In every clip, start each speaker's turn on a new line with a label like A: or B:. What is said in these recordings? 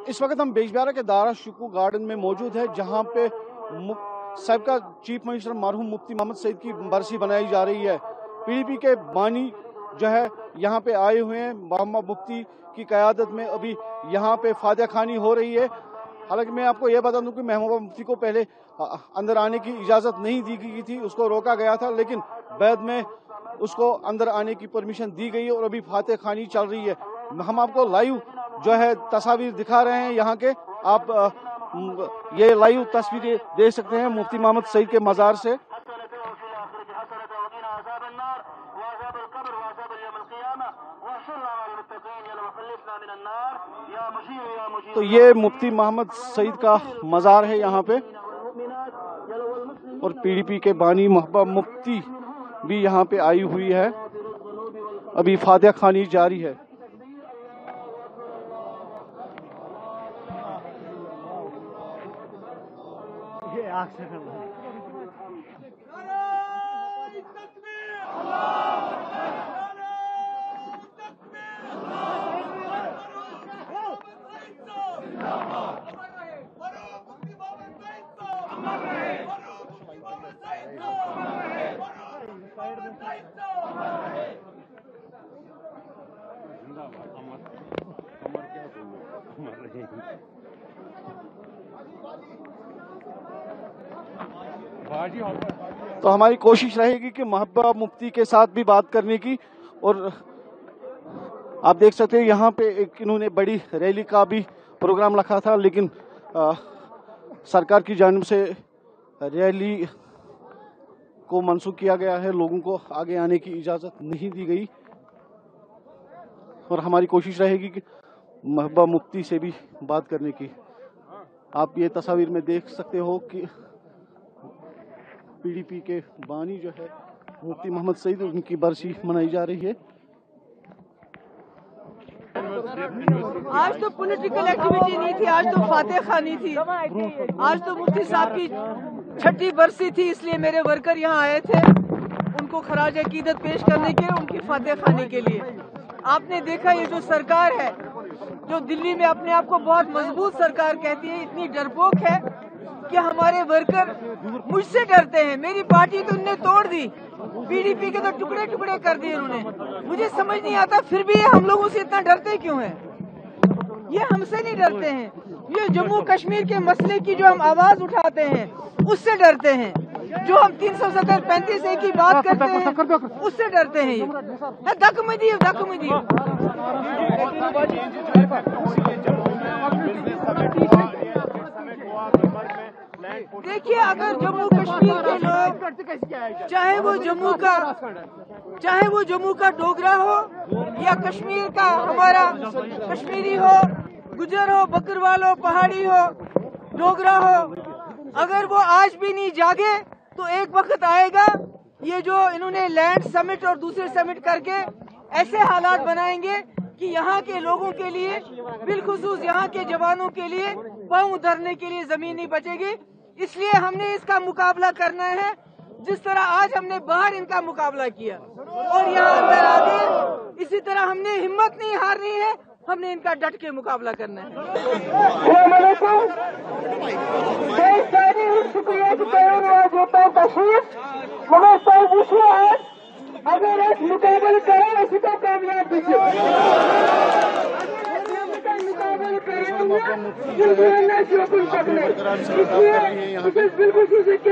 A: इस वक्त हम बेजबियारा के दारा शुकू गार्डन में मौजूद है, जहां पे सबका चीफ मिनिस्टर मरहूम मुफ्ती मोहम्मद सईद की बरसी बनाई जा रही है। पीडीपी के बानी जो है यहाँ पे आए हुए हैं। मोहम्मद मुफ्ती की क़यादत में अभी यहाँ पे फातिहा खानी हो रही है। हालांकि मैं आपको यह बता दूं कि मोहम्मद मुफ्ती को पहले अंदर आने की इजाज़त नहीं दी गई थी, उसको रोका गया था, लेकिन बाद में उसको अंदर आने की परमिशन दी गई और अभी फातिहा खानी चल रही है। हम आपको लाइव जो है तस्वीर दिखा रहे हैं यहाँ के, आप ये लाइव तस्वीरें देख सकते हैं मुफ्ती मोहम्मद सईद के मज़ार से। तो ये मुफ्ती मोहम्मद सईद का मज़ार है यहाँ पे, और पीडीपी के बानी महबूबा मुफ्ती भी यहाँ पे आई हुई है। अभी फातिहा खानी जारी है। तो हमारी कोशिश रहेगी कि महबूबा मुफ्ती के साथ भी बात करने की, और आप देख सकते हैं यहाँ पे एक इन्होंने बड़ी रैली का भी प्रोग्राम रखा था, लेकिन सरकार की जानिब से रैली को मनसूख किया गया है, लोगों को आगे आने की इजाज़त नहीं दी गई। और हमारी कोशिश रहेगी कि महबूबा मुफ्ती से भी बात करने की। आप ये तस्वीर में देख सकते हो कि पीडीपी के बानी जो है मुफ्ती मोहम्मद सईद, उनकी बरसी मनाई जा रही है।
B: आज तो पॉलिटिकल एक्टिविटी नहीं थी, आज तो फातिहा खानी थी। आज तो मुफ्ती साहब की 6ठी बरसी थी, इसलिए मेरे वर्कर यहाँ आए थे उनको खराज अकीदत पेश करने के, उनकी फातिहा खानी के लिए। आपने देखा ये जो सरकार है, जो दिल्ली में अपने आप को बहुत मजबूत सरकार कहती है, इतनी डरपोक है कि हमारे वर्कर मुझसे डरते हैं। मेरी पार्टी तो उन्होंने तोड़ दी, पीडीपी के तो टुकड़े टुकड़े कर दिए उन्होंने। मुझे समझ नहीं आता फिर भी हम लोगों से इतना डरते क्यों हैं। ये हमसे नहीं डरते हैं, ये जम्मू कश्मीर के मसले की जो हम आवाज उठाते हैं उससे डरते हैं। जो हम 370-35 की बात करते हैं उससे डरते हैं। ये धक में दिए। देखिए, अगर जम्मू कश्मीर के लोग, चाहे वो जम्मू का डोगरा हो या कश्मीर का हमारा कश्मीरी हो, गुजर हो, बकरवाल हो, पहाड़ी हो, डोगरा हो, अगर वो आज भी नहीं जागे तो एक वक्त आएगा ये जो इन्होंने लैंड समिट और दूसरे समिट करके ऐसे हालात बनाएंगे कि यहाँ के लोगों के लिए, बिलखुसूस यहाँ के जवानों के लिए पांव धरने के लिए जमीन नहीं बचेगी। इसलिए हमने इसका मुकाबला करना है जिस तरह आज हमने बाहर इनका मुकाबला किया और यहाँ अंदर आ गए। इसी तरह हमने हिम्मत नहीं हारनी है, हमने इनका डट के मुकाबला करना है।
C: अगर एक मुकाबला करें इसी को कामयाब बिल्कुल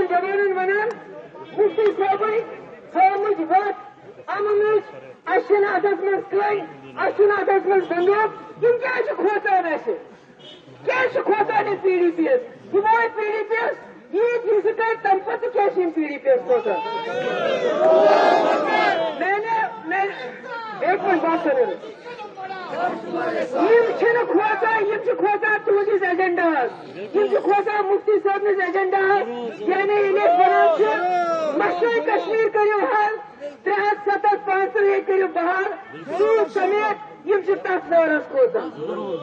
C: जवान वनान मुफ्ती साहब थोमुज वत अमन अशनादस में कई अशनादस में बंदूक तुम क्या खोता वैसे क्या खोता ने पीडीपीएस वो पीडीपीएस ये जिनसे तंपत क्या पीडीपीएस खोता मैंने एक मिनट बात करें खोता तुझिस एजेंडा खोता मुफ्ती साहब एजेंडा यानी इन्हें बना मशरक़ी कश्मीर करो हल 370-500 करो बहार सूद समेत तथ नारस खोता।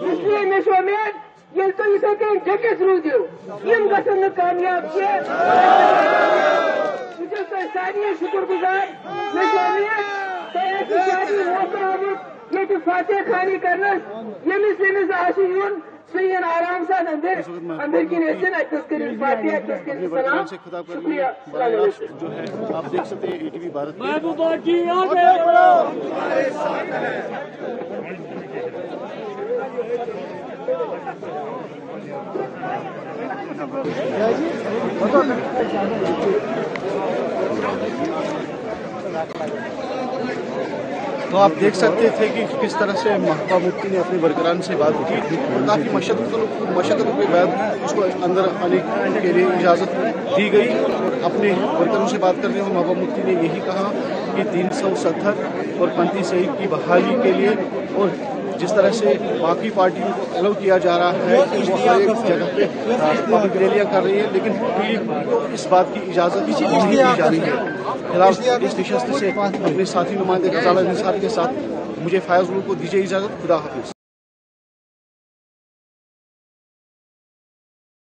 C: इसलिए मे उम्मीद ये तो इसे कहीं ढकिस रूदियो गन कामयाब सारी शुक्रगुजार मे उम्मीद ये फातिहा खानी करना यमिस سین آرام سے اندر کی نیسن تذکری فاتحہ تذکری سلام
A: سے خطاب کر رہے
C: شکریہ
A: ہیں
C: السلام علیکم
A: جو ہے آپ دیکھ سکتے ہیں ATV بھارت میں تو آپ دیکھ سکتے تھے کہ کس طرح سے محبوبہ مفتی نے اپنے ورکران سے بات کی اور کافی مشقتوں کے بعد اس کو اندر آنے کے لیے اجازت دی گئی اور اپنے ورکروں سے بات کرنے میں محبوبہ مفتی نے یہی کہا کہ 370 اور پنتی صحیح کی بحالی کے لیے اور جس طرح سے باقی پارٹیوں کو الو کیا جا رہا ہے وہ ہر ایک جگہ پہ پبلک ریلیاں کر رہی ہے لیکن PDP کو اس بات کی اجازت نہیں دی جا رہی ہے. فی الحال اس نشست سے اپنے ساتھی نمائندے غزال نثار کے ساتھ مجھے فیاض کو دیجیے اجازت. خدا حافظ.